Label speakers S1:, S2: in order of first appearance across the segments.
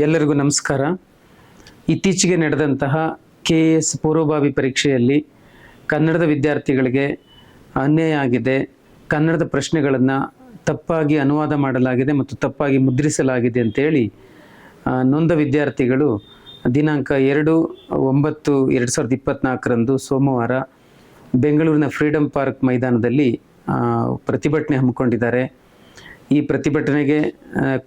S1: ಎಲ್ಲರಿಗೂ ನಮಸ್ಕಾರ. ಇತ್ತೀಚೆಗೆ ನಡೆದಂತಹ KS ಪೂರ್ವಭಾವಿ ಪರೀಕ್ಷೆಯಲ್ಲಿ ಕನ್ನಡದ ವಿದ್ಯಾರ್ಥಿಗಳಿಗೆ ಅನ್ಯಾಯ ಆಗಿದೆ. ಕನ್ನಡದ ಪ್ರಶ್ನೆಗಳನ್ನು ತಪ್ಪಾಗಿ ಅನುವಾದ ಮಾಡಲಾಗಿದೆ ಮತ್ತು ತಪ್ಪಾಗಿ ಮುದ್ರಿಸಲಾಗಿದೆ ಅಂತೇಳಿ ನೊಂದ ವಿದ್ಯಾರ್ಥಿಗಳು ದಿನಾಂಕ 2/9/2024 ಸೋಮವಾರ ಬೆಂಗಳೂರಿನ ಫ್ರೀಡಂ ಪಾರ್ಕ್ ಮೈದಾನದಲ್ಲಿ ಪ್ರತಿಭಟನೆ ಹಮ್ಮಿಕೊಂಡಿದ್ದಾರೆ. ಈ ಪ್ರತಿಭಟನೆಗೆ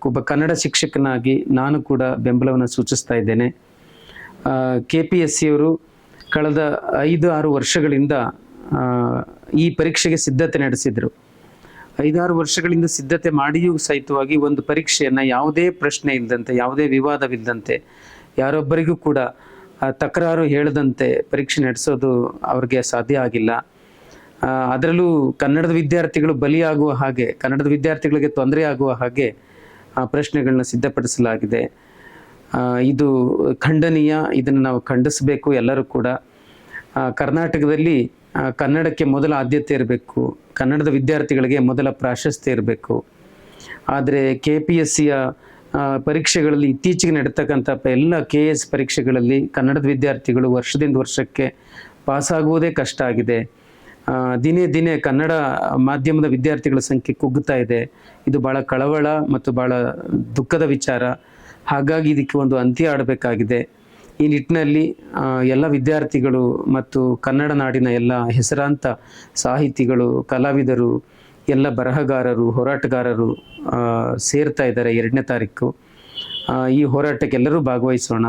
S1: ಒಬ್ಬ ಕನ್ನಡ ಶಿಕ್ಷಕನಾಗಿ ನಾನು ಕೂಡ ಬೆಂಬಲವನ್ನು ಸೂಚಿಸ್ತಾ ಇದ್ದೇನೆ. KPSCಯವರು ಕಳೆದ 5-6 ವರ್ಷಗಳಿಂದ ಈ ಪರೀಕ್ಷೆಗೆ ಸಿದ್ಧತೆ ನಡೆಸಿದರು. 5-6 ವರ್ಷಗಳಿಂದ ಸಿದ್ಧತೆ ಮಾಡಿಯೂ ಸಹಿತವಾಗಿ ಒಂದು ಪರೀಕ್ಷೆಯನ್ನು ಯಾವುದೇ ಪ್ರಶ್ನೆ ಇಲ್ಲದಂತೆ, ಯಾವುದೇ ವಿವಾದವಿಲ್ಲದಂತೆ, ಯಾರೊಬ್ಬರಿಗೂ ಕೂಡ ತಕರಾರು ಹೇಳದಂತೆ ಪರೀಕ್ಷೆ ನಡೆಸೋದು ಅವ್ರಿಗೆ ಸಾಧ್ಯ ಆಗಿಲ್ಲ. ಅದರಲ್ಲೂ ಕನ್ನಡದ ವಿದ್ಯಾರ್ಥಿಗಳು ಬಲಿಯಾಗುವ ಹಾಗೆ, ಕನ್ನಡದ ವಿದ್ಯಾರ್ಥಿಗಳಿಗೆ ತೊಂದರೆ ಆಗುವ ಹಾಗೆ ಪ್ರಶ್ನೆಗಳನ್ನ ಸಿದ್ಧಪಡಿಸಲಾಗಿದೆ. ಇದು ಖಂಡನೀಯ. ಇದನ್ನು ನಾವು ಖಂಡಿಸಬೇಕು ಎಲ್ಲರೂ ಕೂಡ. ಕರ್ನಾಟಕದಲ್ಲಿ ಕನ್ನಡಕ್ಕೆ ಮೊದಲ ಆದ್ಯತೆ ಇರಬೇಕು, ಕನ್ನಡದ ವಿದ್ಯಾರ್ಥಿಗಳಿಗೆ ಮೊದಲ ಪ್ರಾಶಸ್ತ್ಯ ಇರಬೇಕು. ಆದರೆ KPSCಯ ಪರೀಕ್ಷೆಗಳಲ್ಲಿ ಇತ್ತೀಚೆಗೆ ನಡೀತಕ್ಕಂಥ ಎಲ್ಲ KS ಪರೀಕ್ಷೆಗಳಲ್ಲಿ ಕನ್ನಡದ ವಿದ್ಯಾರ್ಥಿಗಳು ವರ್ಷದಿಂದ ವರ್ಷಕ್ಕೆ ಪಾಸಾಗುವುದೇ ಕಷ್ಟ ಆಗಿದೆ. ದಿನೇ ದಿನೇ ಕನ್ನಡ ಮಾಧ್ಯಮದ ವಿದ್ಯಾರ್ಥಿಗಳ ಸಂಖ್ಯೆ ಕುಗ್ಗುತ್ತಾ ಇದೆ. ಇದು ಭಾಳ ಕಳವಳ ಮತ್ತು ಭಾಳ ದುಃಖದ ವಿಚಾರ. ಹಾಗಾಗಿ ಇದಕ್ಕೆ ಒಂದು ಅಂತ್ಯ ಆಡಬೇಕಾಗಿದೆ. ಈ ನಿಟ್ಟಿನಲ್ಲಿ ಎಲ್ಲ ವಿದ್ಯಾರ್ಥಿಗಳು ಮತ್ತು ಕನ್ನಡ ನಾಡಿನ ಎಲ್ಲ ಹೆಸರಾಂತ ಸಾಹಿತಿಗಳು, ಕಲಾವಿದರು, ಎಲ್ಲ ಬರಹಗಾರರು, ಹೋರಾಟಗಾರರು ಸೇರ್ತಾ ಇದ್ದಾರೆ 2ನೇ ತಾರೀಕು. ಈ ಹೋರಾಟಕ್ಕೆ ಎಲ್ಲರೂ ಭಾಗವಹಿಸೋಣ.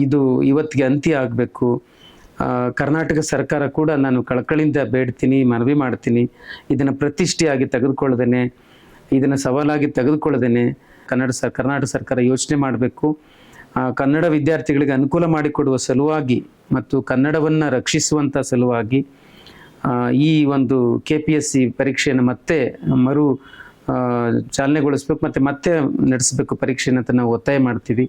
S1: ಇದು ಇವತ್ತಿಗೆ ಅಂತ್ಯ ಆಗಬೇಕು. ಕರ್ನಾಟಕ ಸರ್ಕಾರ ಕೂಡ ನಾನು ಕಳಕಳಿಯಿಂದ ಬೇಡ್ತೀನಿ, ಮನವಿ ಮಾಡ್ತೀನಿ, ಇದನ್ನು ಪ್ರತಿಷ್ಠೆಯಾಗಿ ತೆಗೆದುಕೊಳ್ಳದೇನೆ, ಇದನ್ನು ಸವಾಲಾಗಿ ತೆಗೆದುಕೊಳ್ಳದೇನೆ ಕರ್ನಾಟಕ ಸರ್ಕಾರ ಯೋಚನೆ ಮಾಡಬೇಕು. ಕನ್ನಡ ವಿದ್ಯಾರ್ಥಿಗಳಿಗೆ ಅನುಕೂಲ ಮಾಡಿಕೊಡುವ ಸಲುವಾಗಿ ಮತ್ತು ಕನ್ನಡವನ್ನು ರಕ್ಷಿಸುವಂಥ ಸಲುವಾಗಿ ಈ ಒಂದು KPSC ಪರೀಕ್ಷೆಯನ್ನು ಮತ್ತೆ ಚಾಲನೆಗೊಳಿಸ್ಬೇಕು, ಮತ್ತೆ ನಡೆಸಬೇಕು ಪರೀಕ್ಷೆಯನ್ನು ಅಂತ ನಾವು ಒತ್ತಾಯ ಮಾಡ್ತೀವಿ.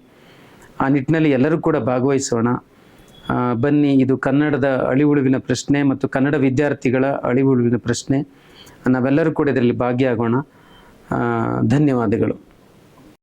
S1: ಆ ನಿಟ್ಟಿನಲ್ಲಿ ಎಲ್ಲರೂ ಕೂಡ ಭಾಗವಹಿಸೋಣ. ಬನ್ನಿ, ಇದು ಕನ್ನಡದ ಅಳಿವುಳಿವಿನ ಪ್ರಶ್ನೆ ಮತ್ತು ಕನ್ನಡ ವಿದ್ಯಾರ್ಥಿಗಳ ಅಳಿವುಳಿವಿನ ಪ್ರಶ್ನೆ. ನಾವೆಲ್ಲರೂ ಕೂಡ ಇದರಲ್ಲಿ ಭಾಗಿಯಾಗೋಣ. ಧನ್ಯವಾದಗಳು.